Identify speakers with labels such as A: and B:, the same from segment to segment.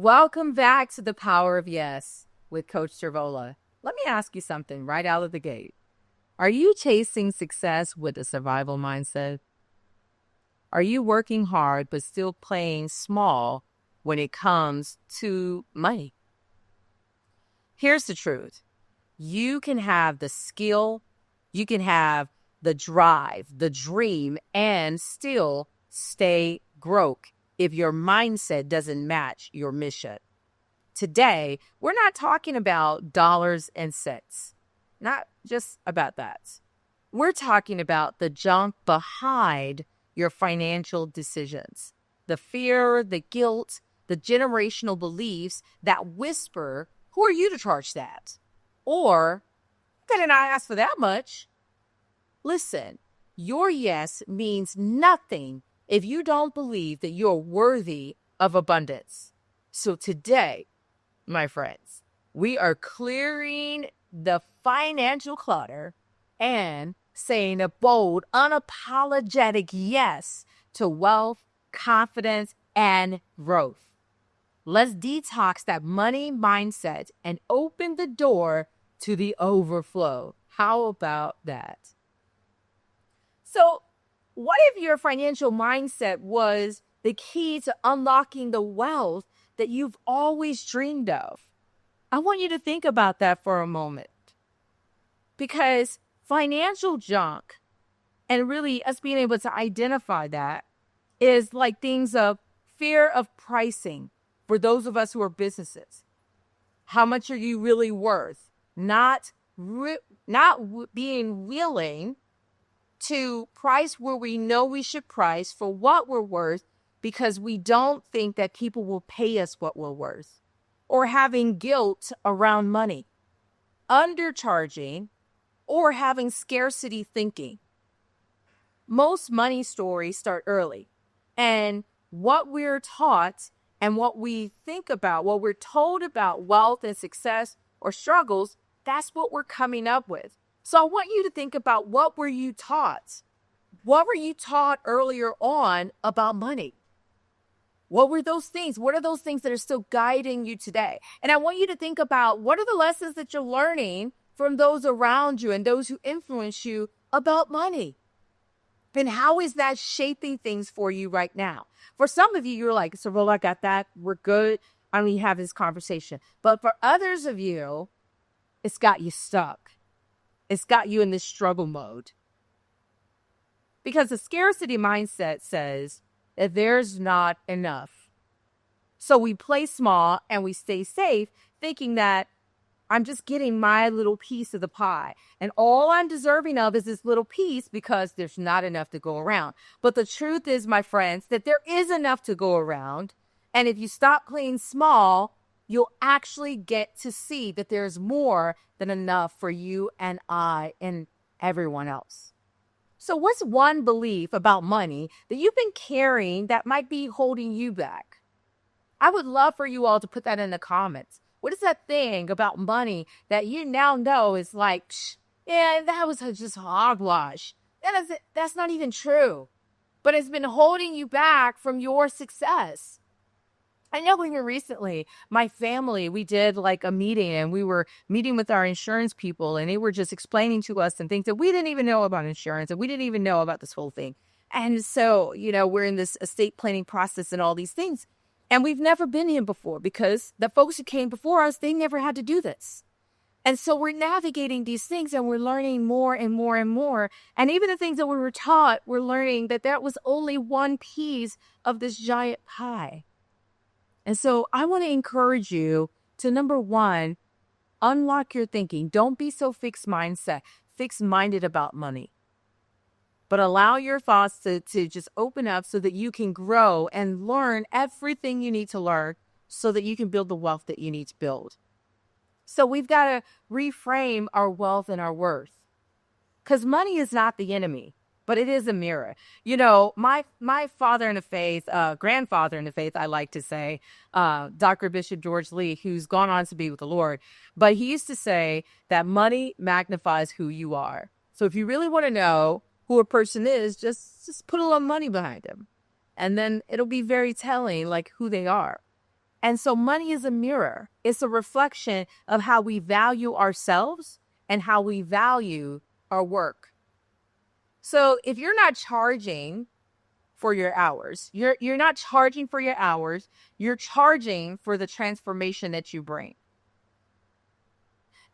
A: Welcome back to the Power of Yes with Coach Servola. Let me ask you something right out of the gate. Are you chasing success with a survival mindset? Are you working hard but still playing small when it comes to money? Here's the truth. You can have the skill, you can have the drive, the dream, and still stay broke if your mindset doesn't match your mission. Today, we're not talking about dollars and cents. Not just about that. We're talking about the junk behind your financial decisions. The fear, the guilt, the generational beliefs that whisper, who are you to charge that? Or, I did not ask for that much. Listen, your yes means nothing if you don't believe that you're worthy of abundance. So today, my friends, we are clearing the financial clutter and saying a bold, unapologetic yes to wealth, confidence, and growth. Let's detox that money mindset and open the door to the overflow. How about that? So, what if your financial mindset was the key to unlocking the wealth that you've always dreamed of? I want you to think about that for a moment. Because financial junk, and really us being able to identify that, is like things of fear of pricing for those of us who are businesses. How much are you really worth? Not being willing to price where we know we should price for what we're worth because we don't think that people will pay us what we're worth, or having guilt around money, undercharging, or having scarcity thinking. Most money stories start early, and what we're taught and what we think about, what we're told about wealth and success or struggles, that's what we're coming up with. So I want you to think about, what were you taught? What were you taught earlier on about money? What were those things? What are those things that are still guiding you today? And I want you to think about, what are the lessons that you're learning from those around you and those who influence you about money? And how is that shaping things for you right now? For some of you, you're like, Servola, I got that. We're good. I mean, have this conversation. But for others of you, it's got you stuck. It's got you in this struggle mode. Because the scarcity mindset says that there's not enough. So we play small and we stay safe, thinking that I'm just getting my little piece of the pie. And all I'm deserving of is this little piece because there's not enough to go around. But the truth is, my friends, that there is enough to go around. And if you stop playing small, you'll actually get to see that there's more than enough for you and I and everyone else. So what's one belief about money that you've been carrying that might be holding you back? I would love for you all to put that in the comments. What is that thing about money that you now know is like, yeah, that was just hogwash. That's not even true. But it's been holding you back from your success. I know even recently, my family, we did like a meeting, and we were meeting with our insurance people, and they were just explaining to us and things that we didn't even know about insurance, and we didn't even know about this whole thing. And so, we're in this estate planning process and all these things. And we've never been here before because the folks who came before us, they never had to do this. And so we're navigating these things and we're learning more and more and more. And even the things that we were taught, we're learning that was only one piece of this giant pie. And so I want to encourage you to, number one, unlock your thinking. Don't be so fixed-minded about money. But allow your thoughts to just open up so that you can grow and learn everything you need to learn so that you can build the wealth that you need to build. So we've got to reframe our wealth and our worth. Because money is not the enemy, but it is a mirror. My father in the faith, grandfather in the faith, I like to say, Dr. Bishop George Lee, who's gone on to be with the Lord, but he used to say that money magnifies who you are. So if you really want to know who a person is, just put a little money behind them. And then it'll be very telling, like, who they are. And so money is a mirror. It's a reflection of how we value ourselves and how we value our work. So if you're not charging for your hours, you're not charging for your hours, you're charging for the transformation that you bring.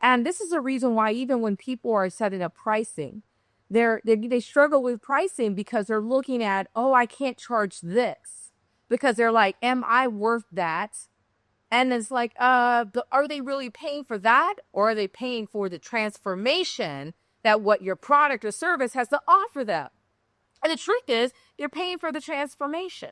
A: And this is a reason why even when people are setting up pricing, they struggle with pricing because they're looking at, oh, I can't charge this, because they're like, am I worth that? And it's like, are they really paying for that? Or are they paying for the transformation that what your product or service has to offer them? And the truth is, they're paying for the transformation.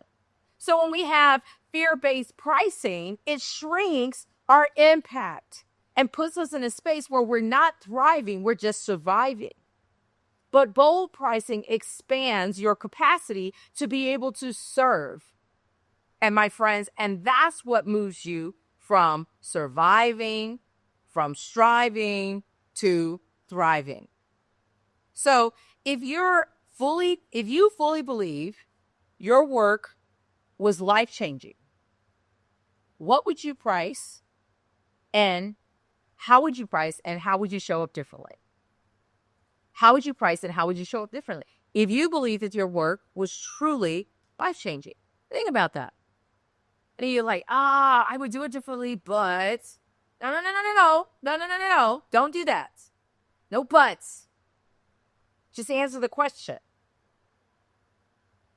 A: So when we have fear-based pricing, it shrinks our impact and puts us in a space where we're not thriving, we're just surviving. But bold pricing expands your capacity to be able to serve. And my friends, and that's what moves you from surviving, from striving to thriving. So if you fully believe your work was life-changing, what would you price, and how would you price, and how would you show up differently? How would you price and how would you show up differently? If you believe that your work was truly life-changing, think about that. And you're like, I would do it differently, but no. Don't do that. No buts. Just answer the question.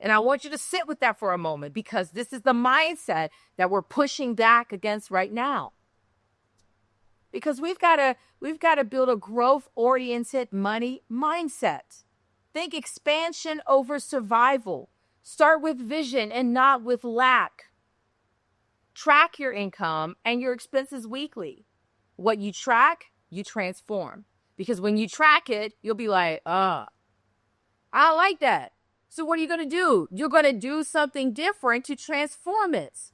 A: And I want you to sit with that for a moment, because this is the mindset that we're pushing back against right now. Because we've got to build a growth-oriented money mindset. Think expansion over survival. Start with vision and not with lack. Track your income and your expenses weekly. What you track, you transform. Because when you track it, you'll be like, I like that. So what are you going to do? You're going to do something different to transform it.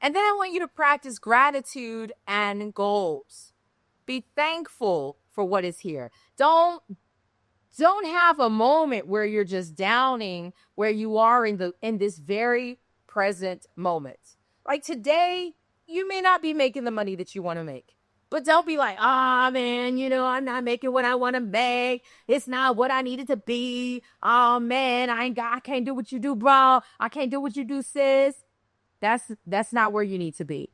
A: And then I want you to practice gratitude and goals. Be thankful for what is here. Don't have a moment where you're just downing where you are in this very present moment. Like today, you may not be making the money that you want to make. But don't be like, man, I'm not making what I want to make. It's not what I need it to be. Oh, man, I can't do what you do, bro. I can't do what you do, sis. That's not where you need to be.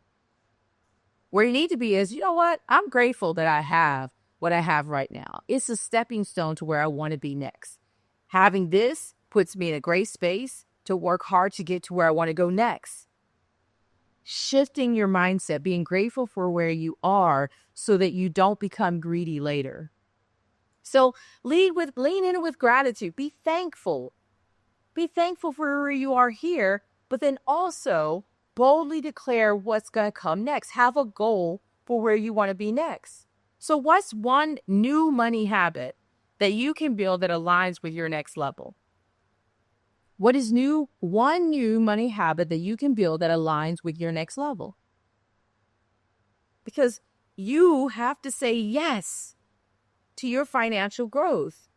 A: Where you need to be is, you know what? I'm grateful that I have what I have right now. It's a stepping stone to where I want to be next. Having this puts me in a great space to work hard to get to where I want to go next. Shifting your mindset, being grateful for where you are so that you don't become greedy later. So lean in with gratitude. Be thankful. Be thankful for where you are here, but then also boldly declare what's going to come next. Have a goal for where you want to be next. So what's one new money habit that you can build that aligns with your next level? What is one new money habit that you can build that aligns with your next level? Because you have to say yes to your financial growth.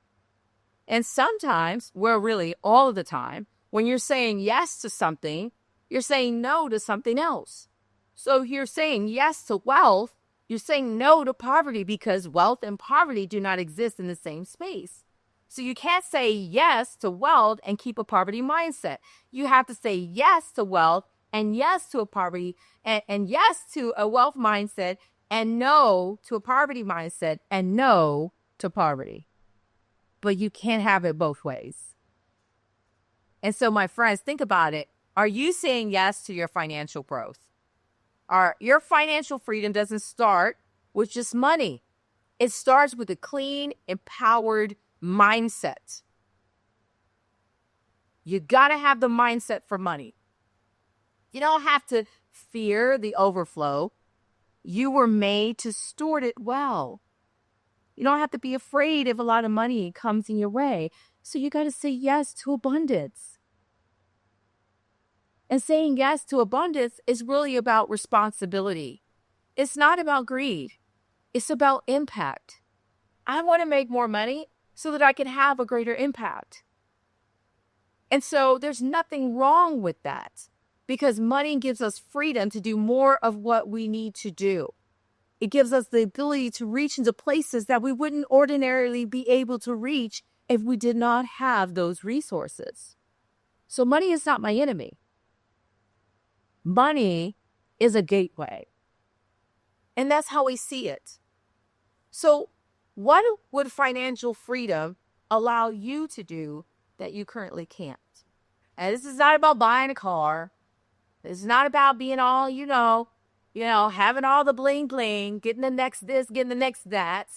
A: And sometimes, well, really all of the time, when you're saying yes to something, you're saying no to something else. So you're saying yes to wealth, you're saying no to poverty, because wealth and poverty do not exist in the same space. So you can't say yes to wealth and keep a poverty mindset. You have to say yes to wealth and yes to a poverty and yes to a wealth mindset and no to a poverty mindset and no to poverty. But you can't have it both ways. And so, my friends, think about it. Are you saying yes to your financial growth? Your financial freedom doesn't start with just money. It starts with a clean, empowered mindset. You got to have the mindset for money. You don't have to fear the overflow. You were made to steward it well. You don't have to be afraid if a lot of money comes in your way. So you got to say yes to abundance. And saying yes to abundance is really about responsibility. It's not about greed. It's about impact. I want to make more money so that I can have a greater impact. And so there's nothing wrong with that. because money gives us freedom to do more of what we need to do. It gives us the ability to reach into places that we wouldn't ordinarily be able to reach if we did not have those resources. So money is not my enemy. Money is a gateway. And that's how we see it. So what would financial freedom allow you to do that you currently can't? And this is not about buying a car. This is not about being all, having all the bling bling, getting the next this, getting the next that.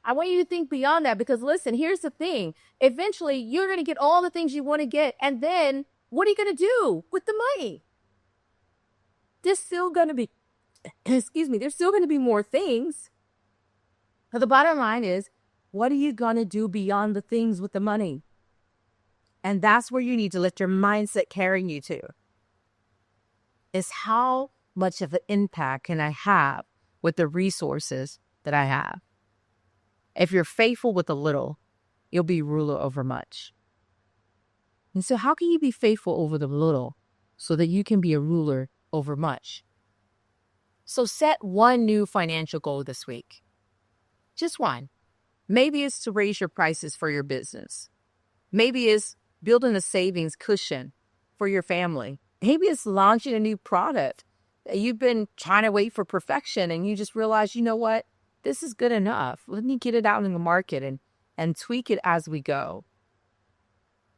A: I want you to think beyond that, because listen, here's the thing. Eventually, you're going to get all the things you want to get. And then what are you going to do with the money? There's still going to be, there's still going to be more things. But the bottom line is, what are you going to do beyond the things with the money? And that's where you need to let your mindset carry you to. Is how much of an impact can I have with the resources that I have? If you're faithful with a little, you'll be ruler over much. And so how can you be faithful over the little so that you can be a ruler over much? So set one new financial goal this week. Just one. Maybe it's to raise your prices for your business. Maybe it's building a savings cushion for your family. Maybe it's launching a new product that you've been trying to wait for perfection and you just realize, you know what? This is good enough. Let me get it out in the market and tweak it as we go.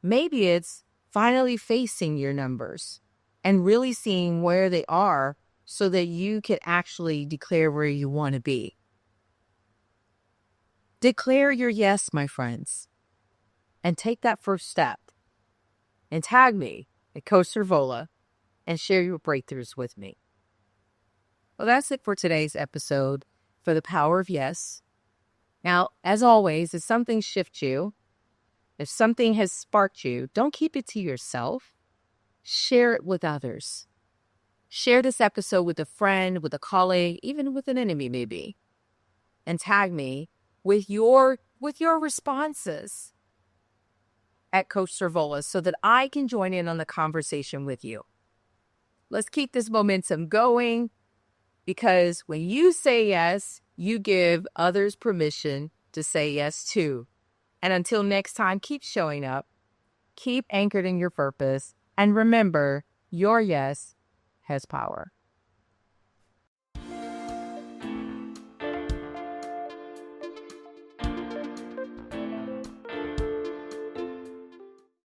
A: Maybe it's finally facing your numbers and really seeing where they are so that you can actually declare where you want to be. Declare your yes, my friends, and take that first step. And tag me at Coach Servola and share your breakthroughs with me. Well, that's it for today's episode for the Power of Yes. Now, as always, if something shifts you, if something has sparked you, don't keep it to yourself. Share it with others. Share this episode with a friend, with a colleague, even with an enemy maybe. And tag me with your responses at Coach Servola so that I can join in on the conversation with you. Let's keep this momentum going, because when you say yes, you give others permission to say yes too. And until next time, keep showing up, keep anchored in your purpose, and remember, your yes has power.